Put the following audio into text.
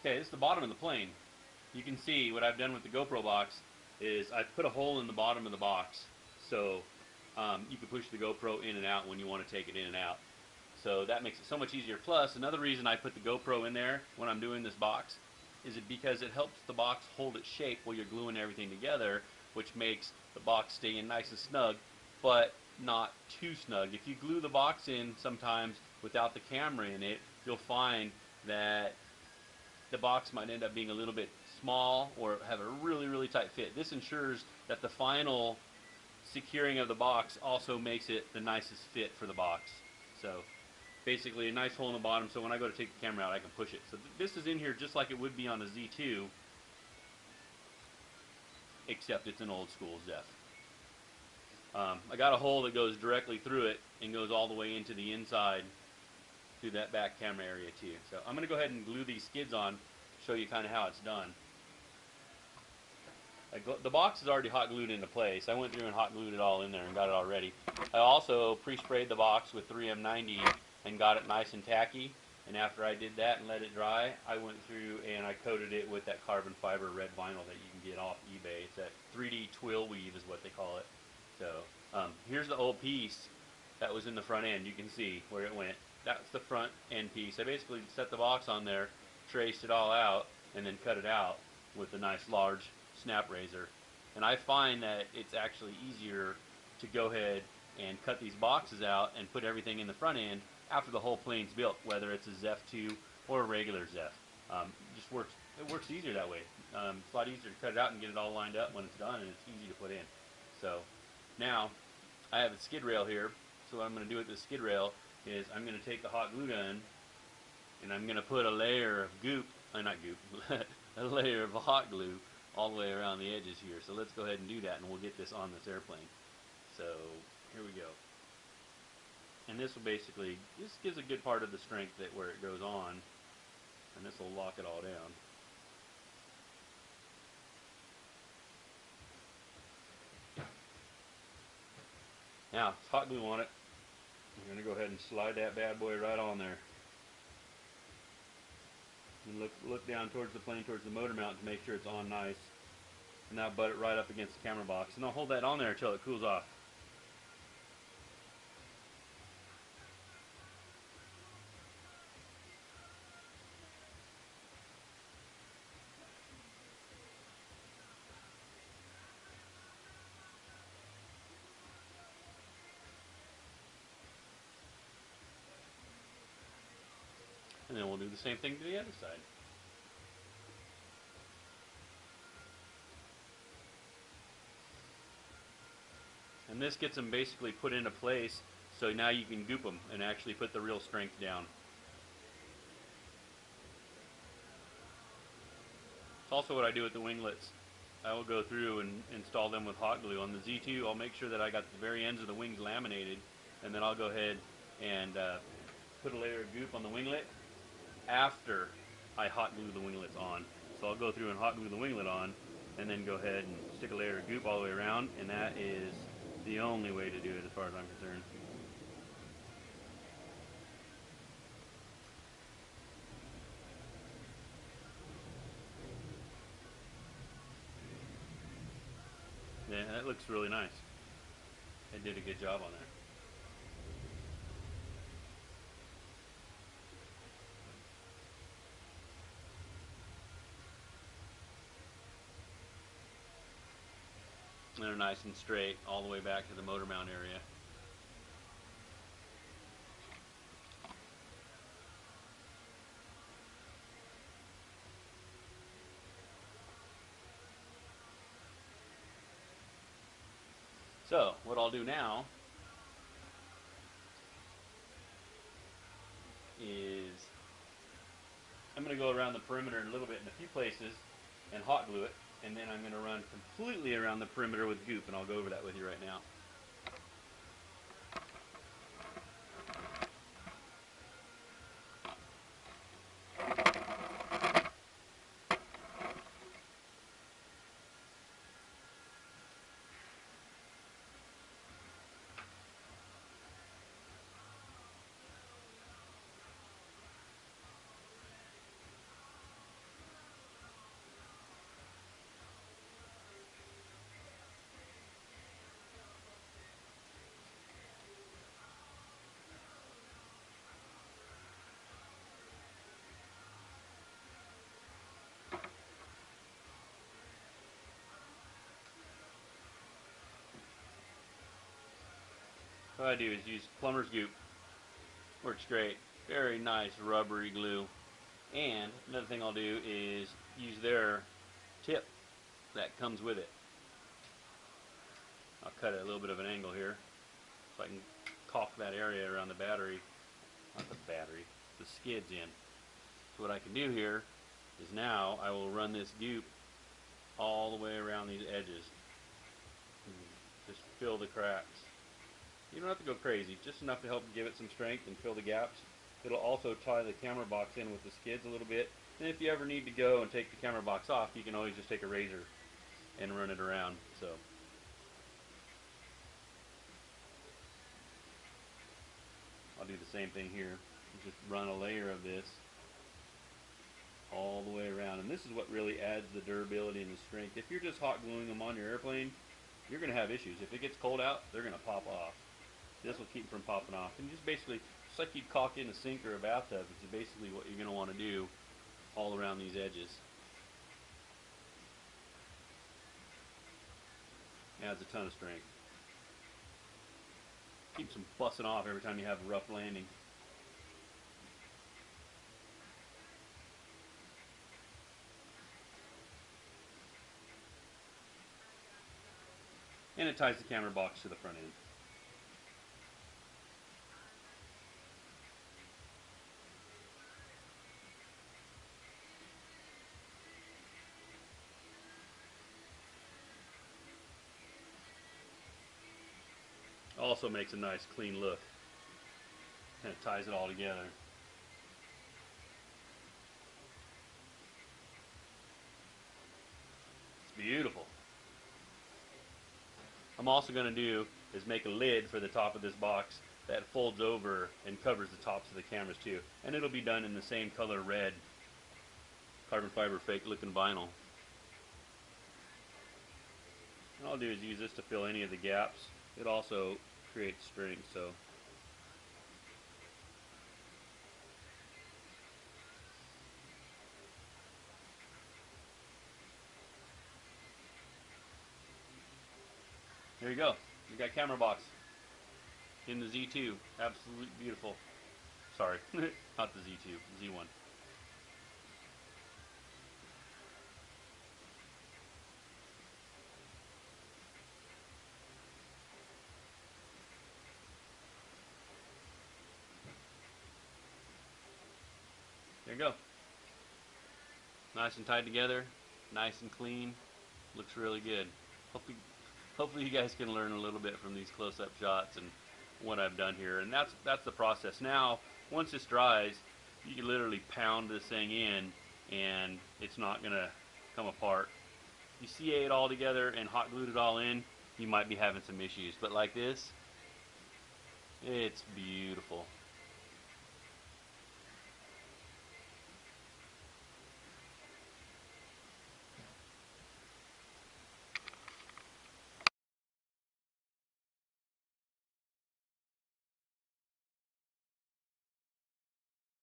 Okay, this is the bottom of the plane. You can see what I've done with the GoPro box is I've put a hole in the bottom of the box so you can push the GoPro in and out when you want to take it in and out. So that makes it so much easier. Plus, another reason I put the GoPro in there when I'm doing this box is because it helps the box hold its shape while you're gluing everything together, which makes the box stay in nice and snug, but not too snug. If you glue the box in sometimes without the camera in it, you'll find that the box might end up being a little bit small or have a really, really tight fit. This ensures that the final securing of the box also makes it the nicest fit for the box. So basically a nice hole in the bottom so when I go to take the camera out I can push it. So this is in here just like it would be on a Z2, except it's an old school Zeph. I got a hole that goes directly through it and goes all the way into the inside through that back camera area too. So I'm going to go ahead and glue these skids on, show you kind of how it's done. The box is already hot glued into place. I went through and hot glued it all in there and got it all ready. I also pre-sprayed the box with 3M90 and got it nice and tacky. And after I did that and let it dry, I went through and I coated it with that carbon fiber red vinyl that you can get off eBay. It's that 3D twill weave is what they call it. So here's the old piece that was in the front end. You can see where it went. That's the front end piece. I basically set the box on there, traced it all out, and then cut it out with a nice large snap razor. And I find that it's actually easier to go ahead and cut these boxes out and put everything in the front end after the whole plane's built, whether it's a Zeph 2 or a regular Zeph. It works easier that way. It's a lot easier to cut it out and get it all lined up when it's done, and it's easy to put in. So now I have a skid rail here. So what I'm going to do with this skid rail is I'm going to take the hot glue gun and I'm going to put a layer of goop, not goop, a layer of hot glue all the way around the edges here. So let's go ahead and do that and we'll get this on this airplane. So here we go. And this will basically, this gives a good part of the strength that where it goes on, and this will lock it all down. Now, it's hot glue on it. I'm going to go ahead and slide that bad boy right on there. And look down towards the plane, towards the motor mount to make sure it's on nice. And now butt it right up against the camera box. And I'll hold that on there until it cools off. And then we'll do the same thing to the other side. And this gets them basically put into place so now you can goop them and actually put the real strength down. It's also what I do with the winglets. I will go through and install them with hot glue. On the Z2, I'll make sure that I got the very ends of the wings laminated, and then I'll go ahead and put a layer of goop on the winglet after I hot glue the winglets on. So I'll go through and hot glue the winglet on and then go ahead and stick a layer of goop all the way around, and that is the only way to do it as far as I'm concerned. Yeah, that looks really nice. They did a good job on that. And they're nice and straight all the way back to the motor mount area. So what I'll do now is I'm going to go around the perimeter a little bit in a few places and hot glue it, and then I'm going to run completely around the perimeter with goop, and I'll go over that with you right now. what I do is use plumber's goop. Works great. Very nice rubbery glue. And another thing I'll do is use their tip that comes with it. I'll cut it a little bit of an angle here so I can caulk that area around the battery, not the battery, the skids in. So what I can do here is now I will run this goop all the way around these edges. Just fill the cracks. You don't have to go crazy, just enough to help give it some strength and fill the gaps. It'll also tie the camera box in with the skids a little bit. And if you ever need to go and take the camera box off, you can always just take a razor and run it around. So I'll do the same thing here. Just run a layer of this all the way around. And this is what really adds the durability and the strength. If you're just hot gluing them on your airplane, you're going to have issues. If it gets cold out, they're going to pop off. This will keep them from popping off. And just basically, just like you'd caulk in a sink or a bathtub, it's basically what you're going to want to do all around these edges. Adds a ton of strength. Keeps them busting off every time you have a rough landing. And it ties the camera box to the front end. Also makes a nice clean look. Kind of ties it all together. It's beautiful. I'm also going to do is make a lid for the top of this box that folds over and covers the tops of the cameras too. And it'll be done in the same color red carbon fiber fake looking vinyl. And all I'll do is use this to fill any of the gaps. It also creates strength, so there you go. You got camera box in the Z2. Absolutely beautiful. Sorry, not the Z2, Z1. There you go. Nice and tied together, nice and clean. Looks really good. Hopefully you guys can learn a little bit from these close-up shots and what I've done here. And that's the process. Now, once this dries, you can literally pound this thing in and it's not going to come apart. You CA it all together and hot glued it all in, you might be having some issues. But like this, it's beautiful.